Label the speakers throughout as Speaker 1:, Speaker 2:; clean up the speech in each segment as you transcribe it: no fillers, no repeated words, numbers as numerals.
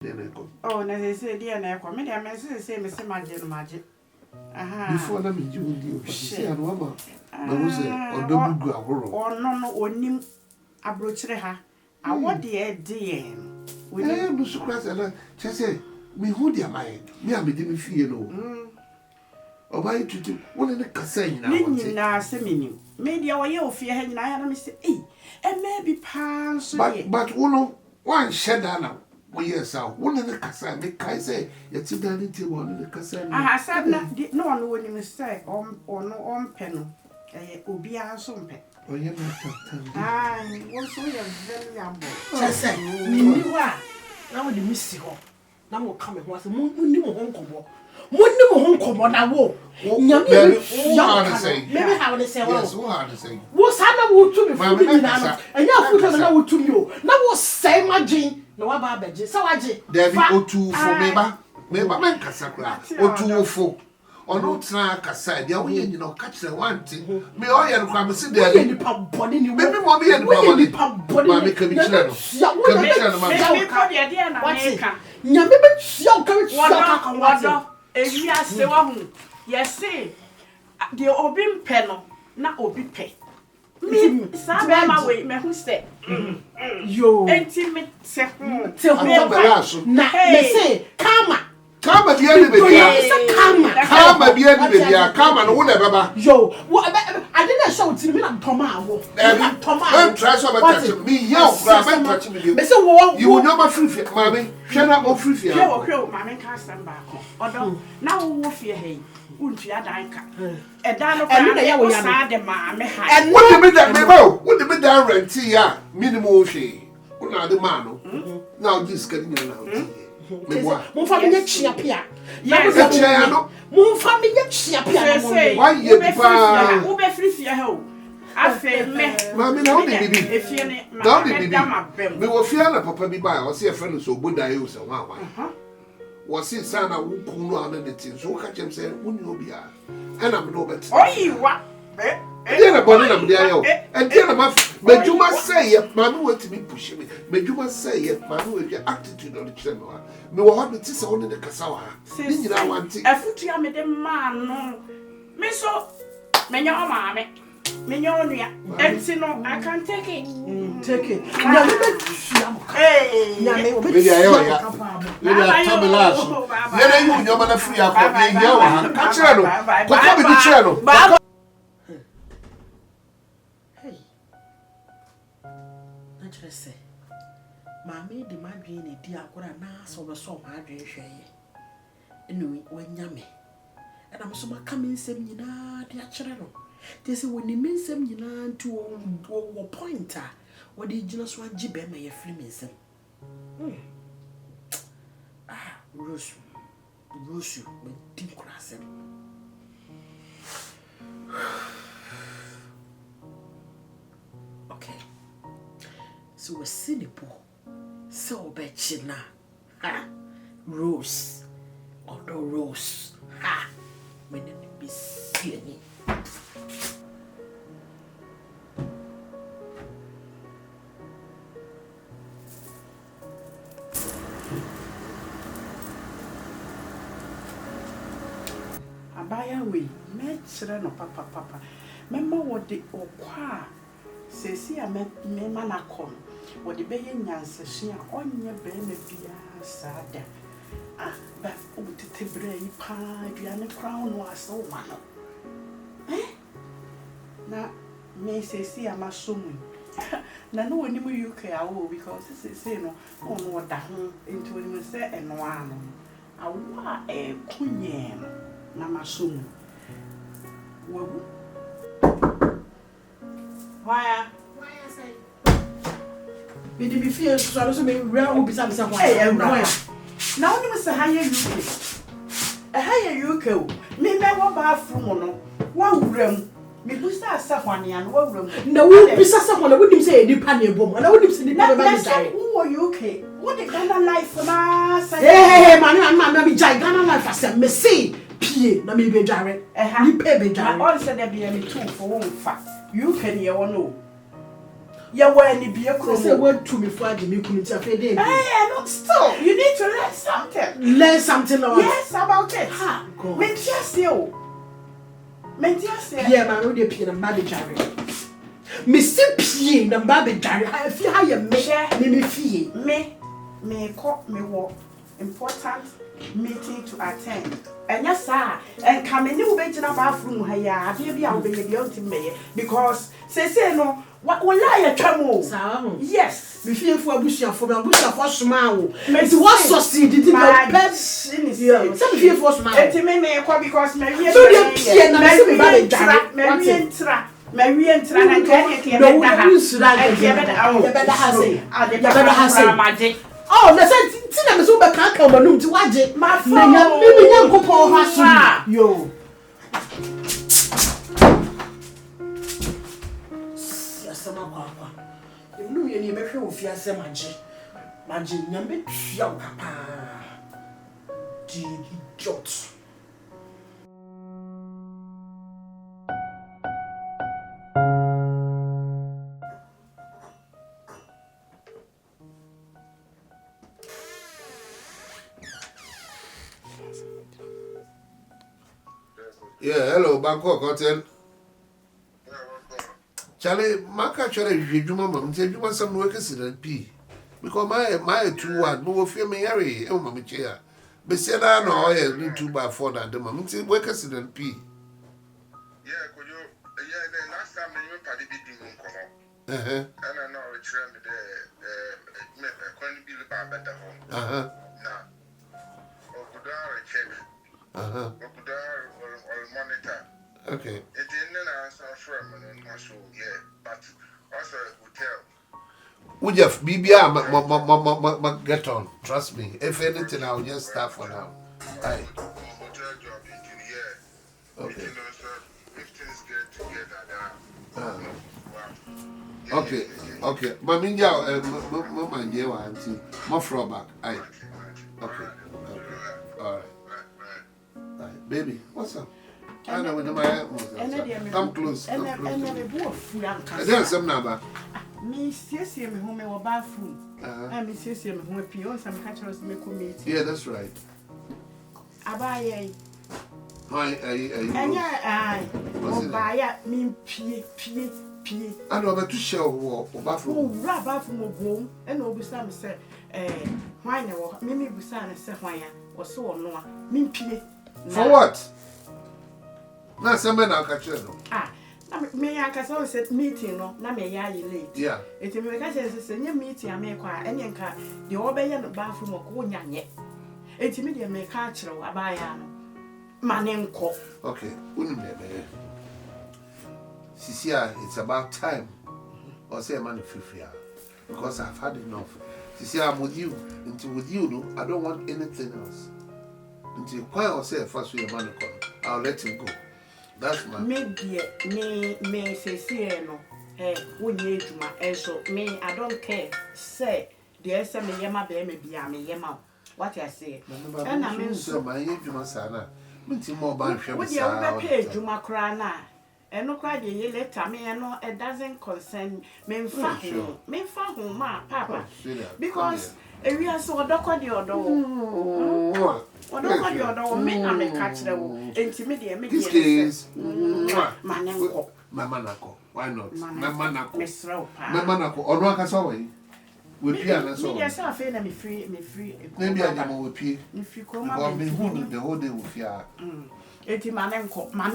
Speaker 1: Oh, na say dear na kwa me dey me say me say magic. Aha.
Speaker 2: Before na me ji wudi o say an wama. Na wo say odobugu ahoro.
Speaker 1: No onim abrochire ha. Awo de dey.
Speaker 2: Busu class na say me hu dia mai. Me a me di me fie no. Oba tutu wona ne kasa nyina
Speaker 1: wo. Ni nyina se menim. Me dia wo ye ofie ha nyina ya na me say eh me bi pa so ye.
Speaker 2: But wono wan sheda na wo yes ah wona ne kasa me kai say ye ti dan ti wo ne kasa ni.
Speaker 1: Aha said na no no woni me say on pe no obi a so mpe.
Speaker 2: Oye na tatan.
Speaker 1: Wo so ye very humble.
Speaker 3: Say ni ni wa na wo de mi si ho. Na mo ka me ho ase mo ni mo ho nkomo. Munni mo ho nkomo na wo. Nyame maybe how they say
Speaker 2: yes wo ha de say.
Speaker 3: Wo sa na wo tu me fu ni na no. Enya fu na wo tu mi o. Na wo say magin na wa ba beje. Sa waje.
Speaker 2: There be otu for me ba men kasa kra. Otu fo. Ono tra kasa dia wo ye nyina o ka kire wanti. Me o ye no kwa me si there.
Speaker 3: Ni pa body ni wo.
Speaker 2: Me mo me ye ni
Speaker 3: pa body.
Speaker 2: Ma me ka bi kire no. Ka bi kire no ma.
Speaker 1: Me ko dia dia na me ka.
Speaker 3: Nyame be tia o ka bi tia ka
Speaker 1: wado. Ewi ase wa hu. Yesi de obi mpe no na obi pe. Me sa be ma we me hu se.
Speaker 3: Yo.
Speaker 1: Enti me se hu.
Speaker 3: Te hu na me say
Speaker 2: Kama bia ni bebia. Kama bia ni bebia. Kama no wo na baba.
Speaker 3: Yo. I didn't show it to me na toma wo.
Speaker 2: Toma. I'm try so better me here okra me touch me.
Speaker 3: Me say wo.
Speaker 2: You will never free fear. Mami, hwe na o free fear.
Speaker 1: Hwe mami ka samba ko. Odo na wo fear hey. Untu ya dan ka. E dan no ka na wo sa de mami ha.
Speaker 2: What the me that me ba? What the me that rent ya? Minimum hwe. Wo na de man no. Now this can you now.
Speaker 3: Mon famille chia pia.
Speaker 2: Ya no.
Speaker 3: Mon famille chia pia.
Speaker 2: Why you pa?
Speaker 1: Wo be free fear ho. Afe me.
Speaker 2: Mami na wo de bibi.
Speaker 1: Efie ne
Speaker 2: ma bibi. Me wo fia na papa bi ba, o se e friend so boda you se wan wan. Wo se sana wo kun no ana de tin so ka chem se wo ni obi a. Ana me no bet.
Speaker 1: Oyiwa.
Speaker 2: Ede na boni na me dia yo. Ede na ma medjuma say ye, mami want to be push me. Medjuma say ye, mami we your attitude on the channel. Me wo ha me ti se wo ne de kasa wa. Ni nyina wanti.
Speaker 1: Afutu ya me de man no. Me so menya o maame. Menya onua. Enti no I can take it.
Speaker 3: Take it. Nyame be fia mo. Nyame o be
Speaker 2: fia yo ya. Le ya tabelaso. Le na yu nyoma na free akọ be ya wa. Ka kire no. Ko ko be di kire no.
Speaker 3: Say, Mammy, the madry in a dear aqua nas over so madry shay. And when yummy. And I'm so much coming some yina, dear channel. They say when you mean some yina to a pointer, what did you just want jibber may a flimison? Rose, with deep crossing. Okay. So we're cynical. So betchina. Ha! Rose. Or no rose. Ha! When it be silly.
Speaker 1: Abaya we, me chire no papa. Memma wo de okwa. Sesi a me na kom. Wo de beye nyansehye a onye be na bia sada. Ba o tetebre yi pa bia ne crown no aso wa no. Na me sesi a masomu. Na no woni mu UK awo because sesi no ono da ho enti woni mu se eno ano. Awa kunye na masomu. Wo Why say?
Speaker 3: We did be fear so me real be some why.
Speaker 1: Now you must hire UK. A higher UK. Me wa bathroom no. Wa room. Me busa asafani and wa room.
Speaker 3: Na wo bisa someone wouldn't say any pan bom. And I wouldn't say the
Speaker 1: na who UK. What the Ghana life na say?
Speaker 3: Hey man me Ghana life as me see pie na me be jare. Ni pay be jare.
Speaker 1: All said there be me too for one fact. You can hear one no. You were any be a cross.
Speaker 3: Say word to me for the community of a day.
Speaker 1: Hey, not still. You need to learn something.
Speaker 3: Learn something about
Speaker 1: yes, about it.
Speaker 3: Ha, God.
Speaker 1: Men just you. Men just
Speaker 3: yeah, my road appear and baby Jerry. Miss Pie and baby Jerry. I feel how you me fee.
Speaker 1: Me call me walk. Important meeting to attend. And yes, sir. And come in you wait in a bathroom here. Baby, I'll be the me because say no. What will I tell yes.
Speaker 3: We feel for a bush for smile. It was so see did you know some fear for smile.
Speaker 1: It may because Mary
Speaker 3: oh, the sense so back come on to watch it. My phone, yo. You know, you never feel fear some magic. Magic, you make your papa. Idiot.
Speaker 2: Yeah, hello, Bangkok Hotel. Charlie, my catcher is you, mamma, said you want some workers in P. Because my 2-1, no fear me, Harry, oh, mamma chair. But said I know I need 2x4 at the moment, workers in P.
Speaker 4: Yeah, could you? Yeah, the last time you party didn't come on. And I know it's around the couldn't be the better home. Now, Okudara check. Okudara or monitor.
Speaker 2: Okay.
Speaker 4: It didn't answer from and also, yeah, but also a hotel.
Speaker 2: Would you have BBR get on? Trust me. If anything, I'll just start for now. Aye.
Speaker 4: Hotel job in yeah.
Speaker 2: Okay.
Speaker 4: If things get together,
Speaker 2: Okay. Okay. Maminja, Mama, you are auntie. My throwback. Aye. Okay. All right. Baby, what's up? I know with my come close. There's some number.
Speaker 1: Me, see me home or bathroom. I miss me home appeal some catchers make me.
Speaker 2: Yeah, that's right.
Speaker 1: I buy
Speaker 2: I
Speaker 1: buy me pie.
Speaker 2: I know about to show or bathroom.
Speaker 1: Bathroom of home, and over some say, why no, Mimi Busan say why or so or no, me pie.
Speaker 2: For what? Now, some men are catching.
Speaker 1: Me Anka so said meeting no na me ya late.
Speaker 2: Yeah.
Speaker 1: It me ka say nye meeting ame kwa enye nka de obeye no bathroom ko nyanye. Enti me de me ka kire wo abaya no. Mane nko.
Speaker 2: Okay, unimebe. Sisia, it's about time. Or say man fifia because I've had enough. Sisia, I'm with you. Until with you no, I don't want anything else. Until why I say first with your man I'll let him go. That's my
Speaker 1: me say no when you so me I don't care say there say me yema be me bia me yema what I say and I mean
Speaker 2: so my ejuma sana minti mo ba hwe
Speaker 1: me sa we be pay ejuma kra na eno kra de ye later me no it doesn't concern me mfa ho ma papa because we are so odoko de odo Odoko di odo me na me ka kire wo enti me de me de manenko
Speaker 2: mama nako why not mama nako
Speaker 1: mesra pa
Speaker 2: mama nako ono aka so we pia na so
Speaker 1: me dey say afa na me free
Speaker 2: maybe I am we pia
Speaker 1: me free ko ma
Speaker 2: me hu the whole day we fear
Speaker 1: enti manenko na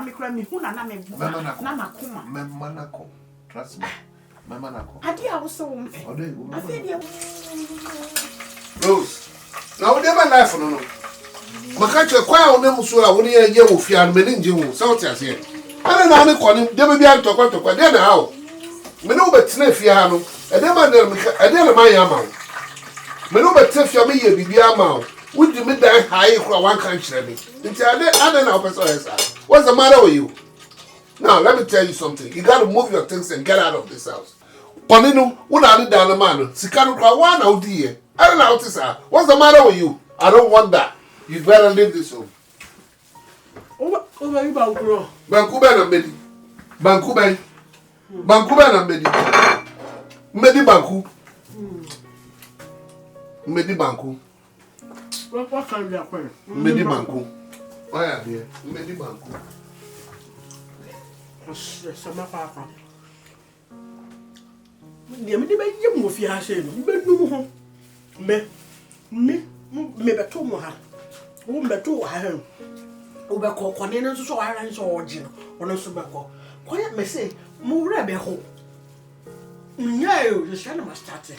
Speaker 1: me kura me hu na me bu na makoma
Speaker 2: mama nako trust me mama nako
Speaker 1: ade a wo so wo mfe afa dey
Speaker 2: Rose now never life no makache kwa onem so a woni ye wo fia no meni nje wo so what ase ana na ne kone de be bia ntokwa de na ha me no betina fia no e de ma na ma ya ma me no betina fia me ye bibia ma wo di me dan high kwa wan kan kire me nti ade na person esa what's the matter with you now let me tell you something you got to move your things and get out of this house pone no wo na ade dan ma no sika no kwa wa na odi ye I know what is that. What's the matter with you? I don't want that. You better leave this home.
Speaker 3: Oh, you Bankuro.
Speaker 2: Bankuba na mbedi. Bankuba na mbedi. Medi banku. Medi banku.
Speaker 3: What can you do?
Speaker 2: Medi banku. Why are you? Medi banku.
Speaker 3: Sama papa. Dia me be yem wo fi ha she no. Be num ho. Me beto mo ha. Wo beto ha ha. Wo be ko kone na so wa ran so oji no. Ono so be ko. Ko ya me say mo wura be ho. Nya yo, je shall ma start.